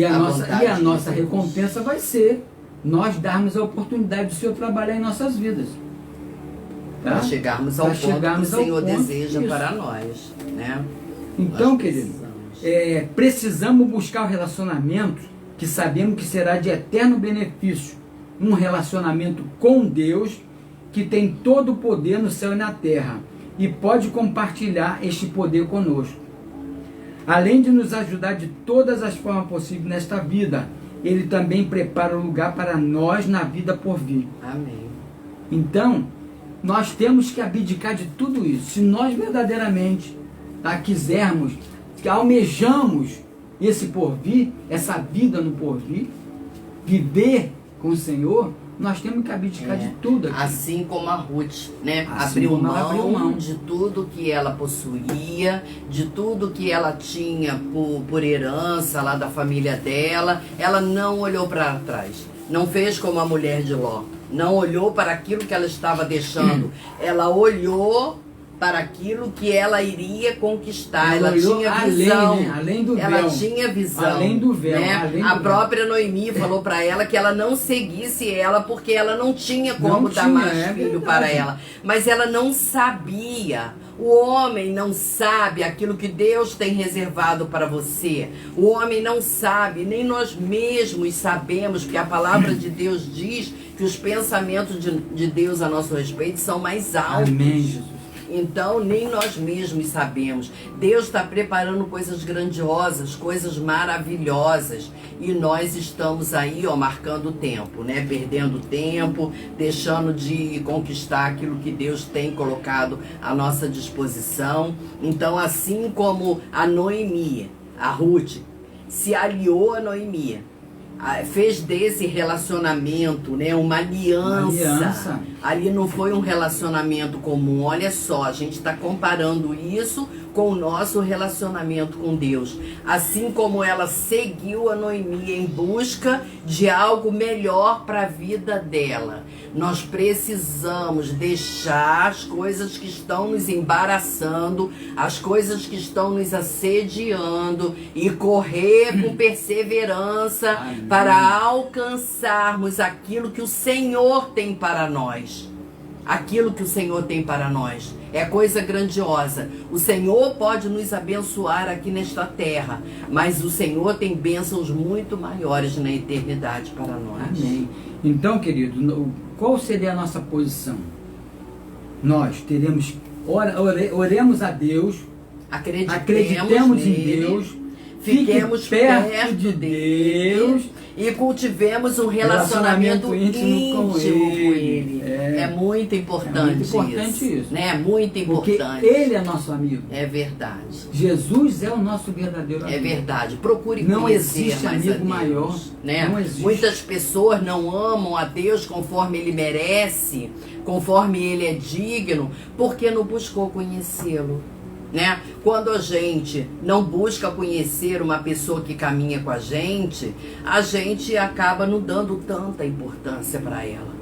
A: a nossa recompensa vai ser nós darmos a oportunidade do Senhor trabalhar em nossas vidas. Tá?
B: Para chegarmos ao ponto que o Senhor deseja para nós, né?
A: Então, querido, precisamos buscar o relacionamento que sabemos que será de eterno benefício. Um relacionamento com Deus que tem todo o poder no céu e na terra e pode compartilhar este poder conosco. Além de nos ajudar de todas as formas possíveis nesta vida, Ele também prepara o lugar para nós na vida por vir.
B: Amém.
A: Então, nós temos que abdicar de tudo isso. Se nós verdadeiramente quisermos, que almejamos esse porvir, essa vida no porvir, viver com o Senhor, nós temos que abdicar de tudo aqui.
B: Assim como a Ruth, né? Abriu mão de tudo que ela possuía, de tudo que ela tinha por herança lá da família dela. Ela não olhou para trás. Não fez como a mulher de Ló. Não olhou para aquilo que ela estava deixando. Ela olhou para aquilo que ela iria conquistar. Ela tinha visão.
A: Além do véu.
B: Ela tinha visão.
A: Além do véu.
B: Né?
A: Além do
B: a própria Noemi falou para ela que ela não seguisse ela porque ela não tinha como dar mais filho para ela. Mas ela não sabia. O homem não sabe aquilo que Deus tem reservado para você. O homem não sabe, nem nós mesmos sabemos, porque a palavra de Deus diz que os pensamentos de Deus a nosso respeito são mais altos.
A: Amém, Jesus.
B: Então, nem nós mesmos sabemos. Deus está preparando coisas grandiosas, coisas maravilhosas. E nós estamos aí, marcando o tempo, né? Perdendo tempo, deixando de conquistar aquilo que Deus tem colocado à nossa disposição. Então, assim como a Noemi, a Ruth, se aliou a Noemi, fez desse relacionamento, né, uma aliança. Ali não foi um relacionamento comum. Olha só, a gente está comparando isso com o nosso relacionamento com Deus. Assim como ela seguiu a Noemi em busca de algo melhor para a vida dela, nós precisamos deixar as coisas que estão nos embaraçando, as coisas que estão nos assediando e correr com perseverança. Amém. Para alcançarmos aquilo que o Senhor tem para nós. Aquilo que o Senhor tem para nós é coisa grandiosa. O Senhor pode nos abençoar aqui nesta terra, mas o Senhor tem bênçãos muito maiores na eternidade para nós.
A: Amém. Então, querido, qual seria a nossa posição? Nós teremos, oremos a Deus, acreditemos em Deus, fiquemos perto de Deus
B: e cultivemos um relacionamento íntimo com Ele. É muito importante, isso. Né? É muito importante.
A: Porque Ele é nosso amigo.
B: É verdade.
A: Jesus é o nosso verdadeiro amigo.
B: É verdade. Procure
A: não
B: conhecer
A: existe
B: mais
A: amigo
B: a Deus,
A: maior.
B: Né?
A: Não existe.
B: Muitas pessoas não amam a Deus conforme Ele merece, conforme Ele é digno, porque não buscou conhecê-lo. Né? Quando a gente não busca conhecer uma pessoa que caminha com a gente acaba não dando tanta importância para ela.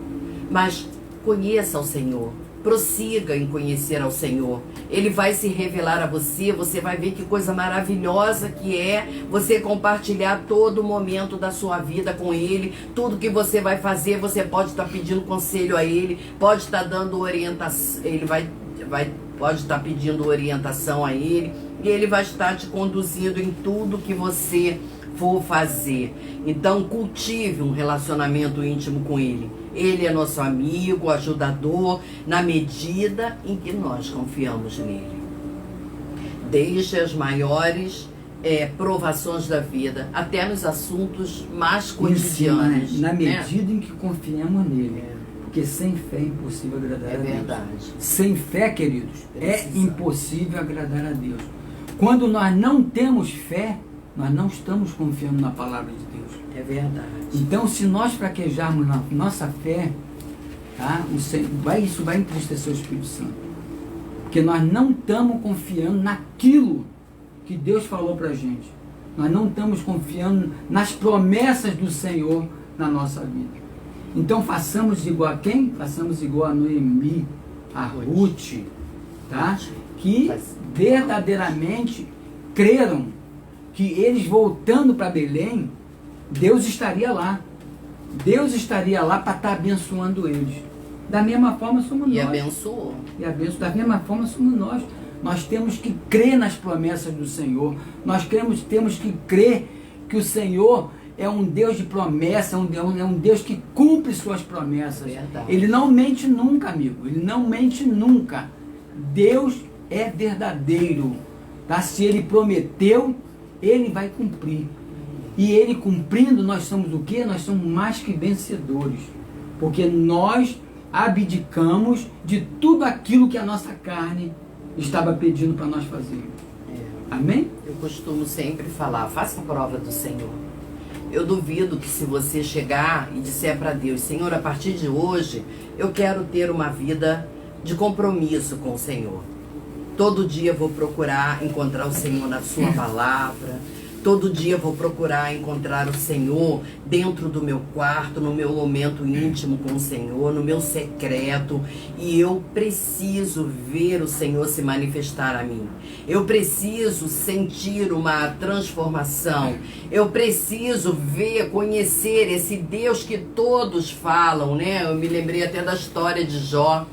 B: Mas conheça o Senhor, prossiga em conhecer ao Senhor. Ele vai se revelar a você, você vai ver que coisa maravilhosa que é você compartilhar todo momento da sua vida com Ele. Tudo que você vai fazer, você pode estar pedindo conselho a Ele, pode estar dando orientação, Ele pode estar pedindo orientação a Ele, e Ele vai estar te conduzindo em tudo que você for fazer. Então cultive um relacionamento íntimo com Ele. Ele é nosso amigo, ajudador, na medida em que nós confiamos nele. Desde as maiores provações da vida, até nos assuntos mais cotidianos.
A: Na medida em que confiamos nele. Porque sem fé é impossível agradar a Deus.
B: É verdade.
A: Sem fé, queridos, é impossível agradar a Deus. Quando nós não temos fé, nós não estamos confiando na palavra de Deus.
B: É verdade.
A: Então, se nós fraquejarmos na nossa fé, tá? Isso vai entristecer o Espírito Santo. Porque nós não estamos confiando naquilo que Deus falou para a gente. Nós não estamos confiando nas promessas do Senhor na nossa vida. Então, façamos igual a quem? Façamos igual a Noemi, a Ruth, tá? Que verdadeiramente creram que eles voltando para Belém, Deus estaria lá. Deus estaria lá para estar abençoando eles. Da mesma forma somos nós.
B: E abençoou.
A: Da mesma forma somos nós. Nós temos que crer nas promessas do Senhor. Nós temos que crer que o Senhor é um Deus de promessa, é um Deus que cumpre suas promessas.
B: Verdade.
A: Ele não mente nunca, amigo. Ele não mente nunca. Deus é verdadeiro. Tá? Se Ele prometeu, Ele vai cumprir. E Ele cumprindo, nós somos o quê? Nós somos mais que vencedores. Porque nós abdicamos de tudo aquilo que a nossa carne estava pedindo para nós fazermos. Amém?
B: Eu costumo sempre falar, faça a prova do Senhor. Eu duvido que se você chegar e disser para Deus, Senhor, a partir de hoje, eu quero ter uma vida de compromisso com o Senhor. Todo dia eu vou procurar encontrar o Senhor na sua palavra. Todo dia eu vou procurar encontrar o Senhor dentro do meu quarto, no meu momento íntimo com o Senhor, no meu secreto. E eu preciso ver o Senhor se manifestar a mim. Eu preciso sentir uma transformação. Eu preciso ver, conhecer esse Deus que todos falam, né? Eu me lembrei até da história de Jó.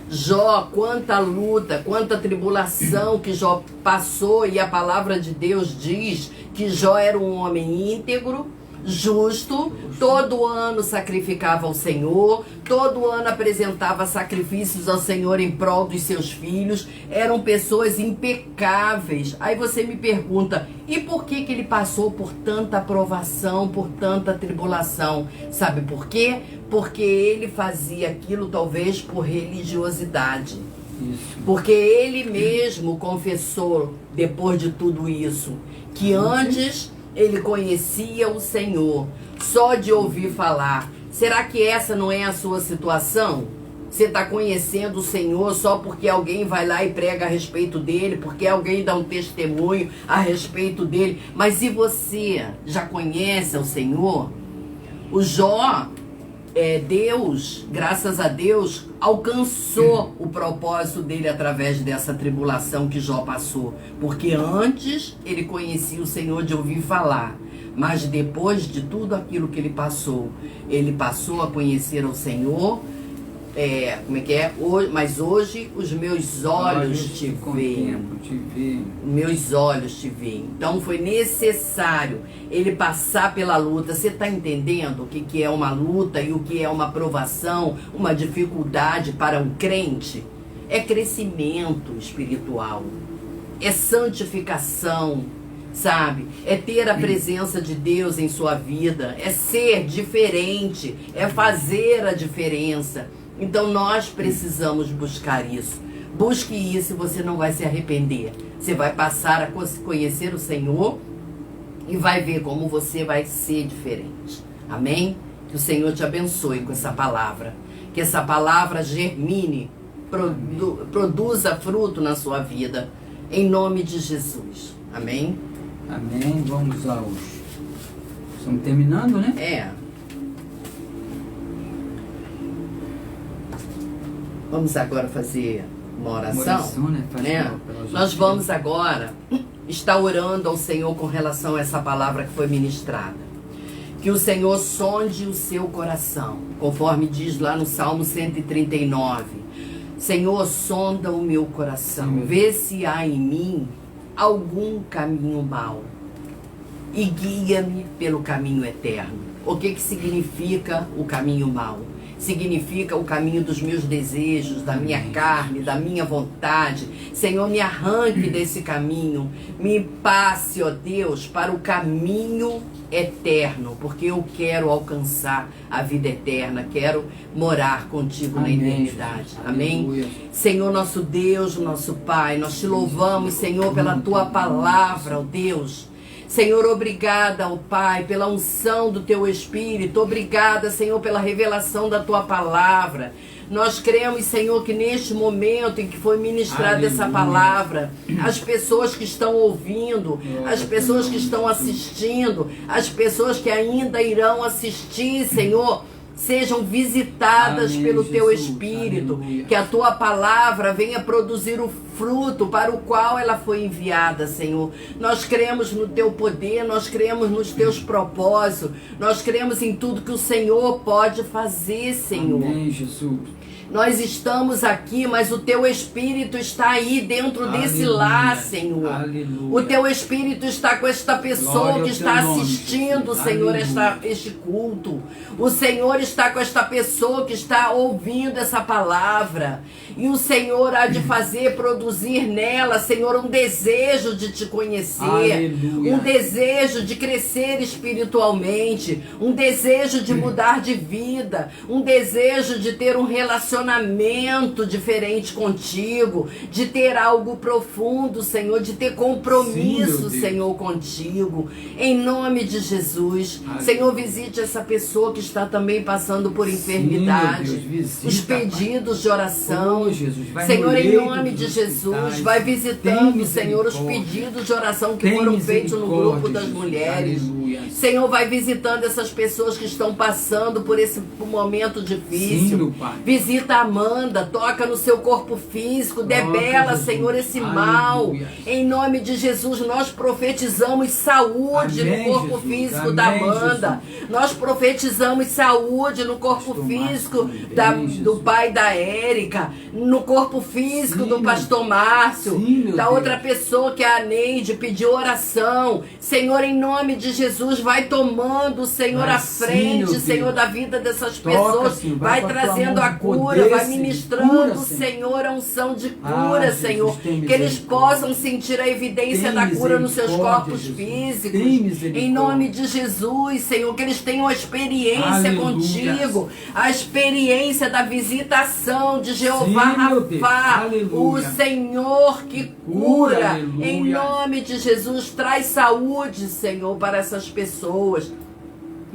B: Jó, quanta luta, quanta tribulação que Jó passou, e a palavra de Deus diz que Jó era um homem íntegro, justo, todo ano sacrificava ao Senhor, todo ano apresentava sacrifícios ao Senhor em prol dos seus filhos, eram pessoas impecáveis. Aí você me pergunta, e por que ele passou por tanta provação, por tanta tribulação? Sabe por quê? Porque ele fazia aquilo talvez por religiosidade.
A: Isso.
B: Porque ele mesmo confessou, depois de tudo isso, que antes ele conhecia o Senhor, só de ouvir falar. Será que essa não é a sua situação? Você está conhecendo o Senhor só porque alguém vai lá e prega a respeito dele, porque alguém dá um testemunho a respeito dele. Mas e você já conhece o Senhor? O Jó, Deus, graças a Deus, alcançou o propósito dele através dessa tribulação que Jó passou. Porque antes ele conhecia o Senhor de ouvir falar. Mas depois de tudo aquilo que ele passou a conhecer o Senhor. Mas hoje os meus olhos te veem. Meus olhos te veem. Então foi necessário ele passar pela luta. Você está entendendo o que é uma luta e o que é uma provação, uma dificuldade para um crente? É crescimento espiritual, é santificação, sabe? É ter a presença de Deus em sua vida, é ser diferente, é fazer a diferença. Então nós precisamos buscar isso. Busque isso e você não vai se arrepender. Você vai passar a conhecer o Senhor e vai ver como você vai ser diferente. Amém? Que o Senhor te abençoe com essa palavra. Que essa palavra germine, produza fruto na sua vida. Em nome de Jesus. Amém?
A: Amém. Vamos aos... Estamos terminando, né?
B: Vamos agora fazer uma oração,
A: né?
B: Nós vamos agora estar orando ao Senhor com relação a essa palavra que foi ministrada. Que o Senhor sonde o seu coração, conforme diz lá no Salmo 139. Senhor, sonda o meu coração, vê se há em mim algum caminho mau e guia-me pelo caminho eterno. O que significa o caminho mau? Significa o caminho dos meus desejos, da minha carne, da minha vontade. Senhor, me arranque desse caminho, me passe, ó Deus, para o caminho eterno, porque eu quero alcançar a vida eterna, quero morar contigo na eternidade. Amém? Senhor, nosso Deus, nosso Pai, nós te louvamos, Senhor, pela tua palavra, ó Deus. Senhor, obrigada, ó Pai, pela unção do Teu Espírito. Obrigada, Senhor, pela revelação da Tua palavra. Nós cremos, Senhor, que neste momento em que foi ministrada essa palavra, as pessoas que estão ouvindo, as pessoas que estão assistindo, as pessoas que ainda irão assistir, Senhor, sejam visitadas pelo Teu Espírito, que a Tua palavra venha produzir o fruto para o qual ela foi enviada, Senhor. Nós cremos no Teu poder, nós cremos nos Teus propósitos, nós cremos em tudo que o Senhor pode fazer, Senhor.
A: Amém, Jesus.
B: Nós estamos aqui, mas o Teu Espírito está aí dentro desse lar, Senhor. Aleluia. O Teu Espírito está com esta pessoa que está assistindo, Senhor, este culto. O Senhor está com esta pessoa que está ouvindo essa palavra. E o Senhor há de fazer produzir nela, Senhor, um desejo de Te conhecer. Aleluia. Um desejo de crescer espiritualmente. Um desejo de mudar de vida. Um desejo de ter um relacionamento diferente contigo, de ter algo profundo, Senhor, de ter compromisso, sim, Senhor, contigo, em nome de Jesus. Senhor, visite essa pessoa que está também passando por enfermidade, sim, visita, os pedidos, Pai, de oração, Jesus, Senhor, em nome de Jesus, vai visitando, Senhor, os pedidos de oração que foram feitos no grupo das mulheres. Aleluia. Senhor, vai visitando essas pessoas que estão passando por esse momento difícil. Sim, Pai. Visita a Amanda, toca no seu corpo físico, debela, Senhor, esse mal. Em nome de Jesus, nós profetizamos saúde, amém, no corpo, Jesus, físico, amém, da Amanda. Jesus. Nós profetizamos saúde no corpo físico do pai da Érica, no corpo físico, sim, do pastor Márcio, sim, da outra pessoa que é a Neide, pediu oração. Senhor, em nome de Jesus, vai tomando, Senhor, a frente, sim, Senhor, da vida dessas pessoas, sim, vai trazendo a cura, vai ministrando, Senhor, a unção de cura, Senhor, que eles possam sentir a evidência da cura nos seus corpos físicos, em nome de Jesus, Senhor, que eles tenham a experiência contigo, a experiência da visitação de Jeová Rafá, o Senhor que cura, em nome de Jesus, traz saúde, Senhor, para essas pessoas.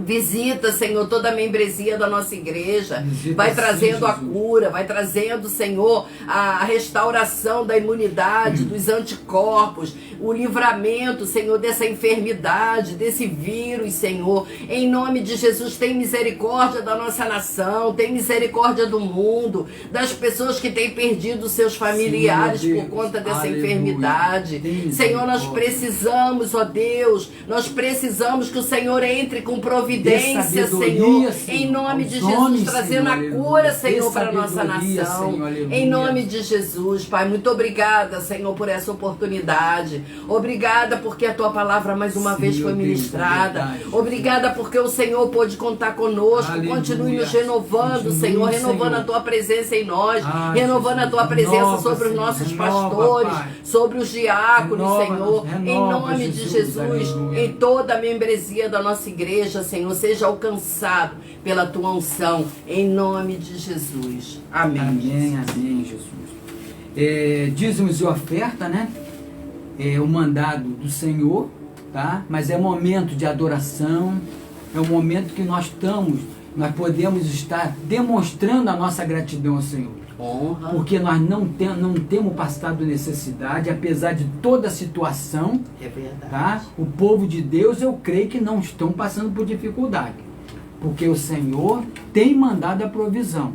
B: Visita, Senhor, toda a membresia da nossa igreja. Visita, vai trazendo, sim, a cura, vai trazendo, Senhor, a restauração da imunidade, dos anticorpos, o livramento, Senhor, dessa enfermidade, desse vírus, Senhor. Em nome de Jesus, tem misericórdia da nossa nação, tem misericórdia do mundo, das pessoas que têm perdido seus familiares, sim, por conta dessa, aleluia, enfermidade. Senhor, nós precisamos, ó Deus, nós precisamos que o Senhor entre com providência, Senhor, em nome de Jesus, trazendo a cura, Senhor, para a nossa nação, Senhor, em nome de Jesus, Pai, muito obrigada, Senhor, por essa oportunidade, obrigada porque a Tua palavra mais uma vez foi ministrada, obrigada porque o Senhor pôde contar conosco, aleluia, continue nos renovando, Senhor, renovando a Tua presença em nós, renovando a Tua presença sobre os nossos pastores, sobre os diáconos, Senhor, em nome de Jesus, em toda a membresia da nossa igreja, Senhor, seja alcançado pela Tua unção, em nome de Jesus. Amém.
A: Amém, amém, Jesus. Dízimos e oferta, né? É o mandado do Senhor, tá? Mas é momento de adoração, é um momento que nós podemos estar demonstrando a nossa gratidão ao Senhor. Honra. Porque nós não temos passado necessidade, apesar de toda a situação. É verdade. Tá? O povo de Deus, eu creio que não estão passando por dificuldade, porque o Senhor tem mandado a provisão.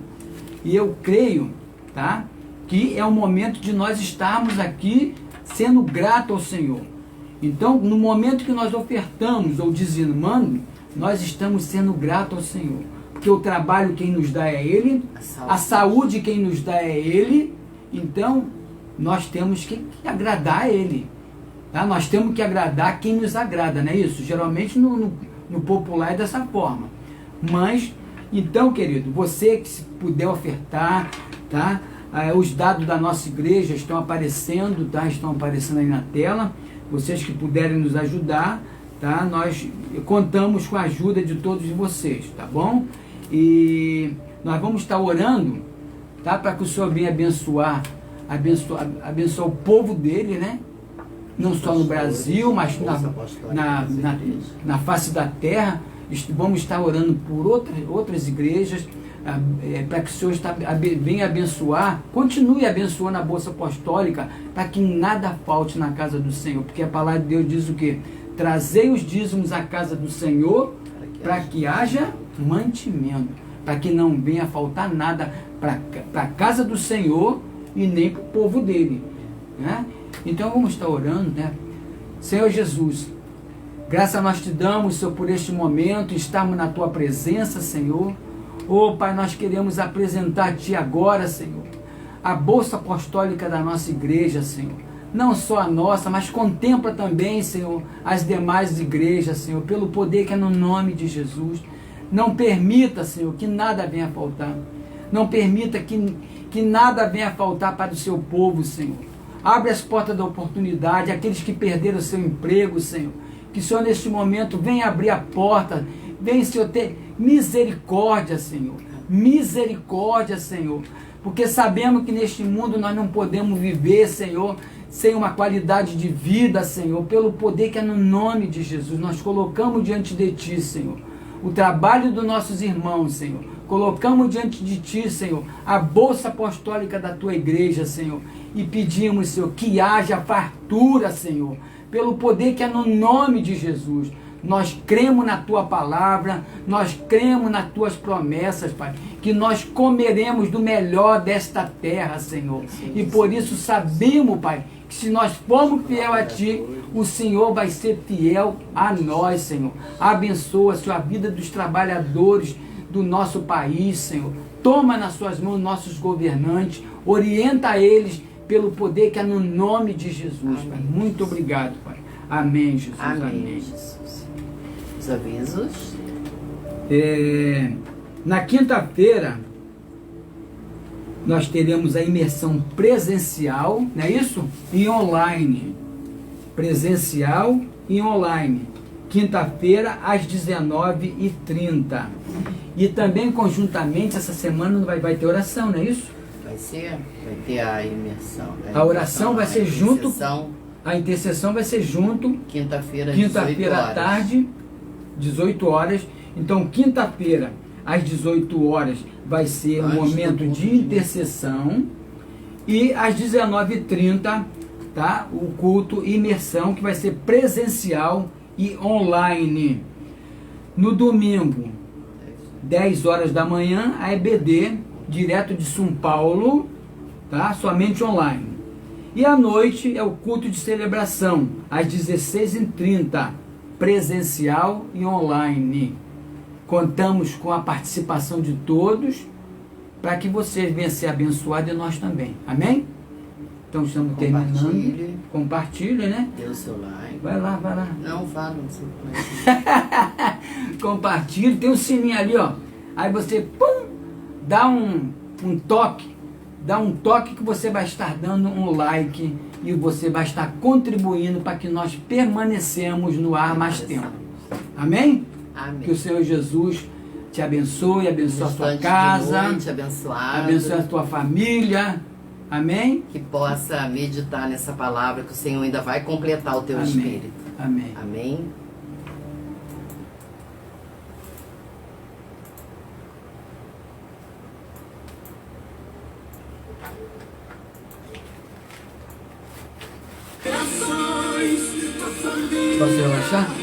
A: E eu creio tá? Que é o momento de nós estarmos aqui sendo grato ao Senhor. Então, no momento que nós ofertamos ou dizimando, nós estamos sendo gratos ao Senhor. Porque o trabalho quem nos dá é Ele, a saúde quem nos dá é Ele. Então, nós temos que agradar a Ele. Tá? Nós temos que agradar quem nos agrada, não é isso? Geralmente no popular é dessa forma. Mas, então, querido, você que se puder ofertar, tá? Os dados da nossa igreja estão aparecendo, tá? Estão aparecendo aí na tela. Vocês que puderem nos ajudar, tá? Nós contamos com a ajuda de todos vocês, tá bom? E nós vamos estar orando, tá? Para que o Senhor venha abençoar o povo dele, né? Não só no Brasil, mas na face da terra. Vamos estar orando por outras igrejas, para que o Senhor venha abençoar, continue abençoando a Bolsa Apostólica, para que nada falte na casa do Senhor, porque a palavra de Deus diz o quê? Trazei os dízimos à casa do Senhor, para que haja mantimento, para que não venha faltar nada para a casa do Senhor e nem para o povo dele, né? Então vamos estar orando, né? Senhor Jesus, graças nós te damos, Senhor, por este momento, estamos na tua presença, Senhor. Oh, Pai, nós queremos apresentar a Ti agora, Senhor, a Bolsa Apostólica da nossa igreja, Senhor. Não só a nossa, mas contempla também, Senhor, as demais igrejas, Senhor, pelo poder que é no nome de Jesus. Não permita, Senhor, que nada venha a faltar. Não permita que nada venha a faltar para o seu povo, Senhor. Abre as portas da oportunidade, aqueles que perderam o seu emprego, Senhor. Que o Senhor, neste momento, venha abrir a porta. Venha, Senhor, ter misericórdia, Senhor. Misericórdia, Senhor. Porque sabemos que neste mundo nós não podemos viver, Senhor, sem uma qualidade de vida, Senhor. Pelo poder que é no nome de Jesus. Nós colocamos diante de Ti, Senhor, o trabalho dos nossos irmãos, Senhor. Colocamos diante de Ti, Senhor, a Bolsa Apostólica da Tua igreja, Senhor. E pedimos, Senhor, que haja fartura, Senhor, pelo poder que é no nome de Jesus. Nós cremos na Tua palavra, nós cremos nas Tuas promessas, Pai, que nós comeremos do melhor desta terra, Senhor. E por isso sabemos, Pai, que se nós formos fiel a Ti, o Senhor vai ser fiel a nós, Senhor. Abençoa, Senhor, a vida dos trabalhadores do nosso país, Senhor. Toma nas Suas mãos nossos governantes, orienta eles pelo poder que é no nome de Jesus, Pai. Muito obrigado, Pai. Amém, Jesus.
B: Amém, Jesus. Os avisos.
A: Na quinta-feira, nós teremos a imersão presencial, não é isso? E online. Presencial e online. Quinta-feira, às 19h30. E também, conjuntamente, essa semana vai ter oração, não é isso?
B: Vai ter a imersão.
A: A oração vai ser junto. A intercessão vai ser junto.
B: Quinta-feira
A: à tarde, 18 horas. Então, quinta-feira, às 18 horas, vai ser um momento de intercessão. E às 19h30, tá? O culto imersão, que vai ser presencial e online. No domingo, 10 horas da manhã, a EBD, direto de São Paulo, tá? Somente online. E à noite é o culto de celebração, às 16h30, presencial e online. Contamos com a participação de todos, para que vocês venham ser abençoados e nós também. Amém? Então estamos terminando. Compartilhe, né?
B: Dê o seu like.
A: Vai lá.
B: Não, fala, não sei como é.
A: Compartilhe, tem um sininho ali, ó. Aí você, dá um toque. Dá um toque que você vai estar dando um like e você vai estar contribuindo para que nós permanecemos no ar mais tempo. Amém?
B: Amém.
A: Que o Senhor Jesus te abençoe, abençoe a sua casa, abençoe a tua família. Amém?
B: Que possa meditar nessa palavra, que o Senhor ainda vai completar o teu espírito.
A: Amém.
B: Amém.
A: Posso relaxar?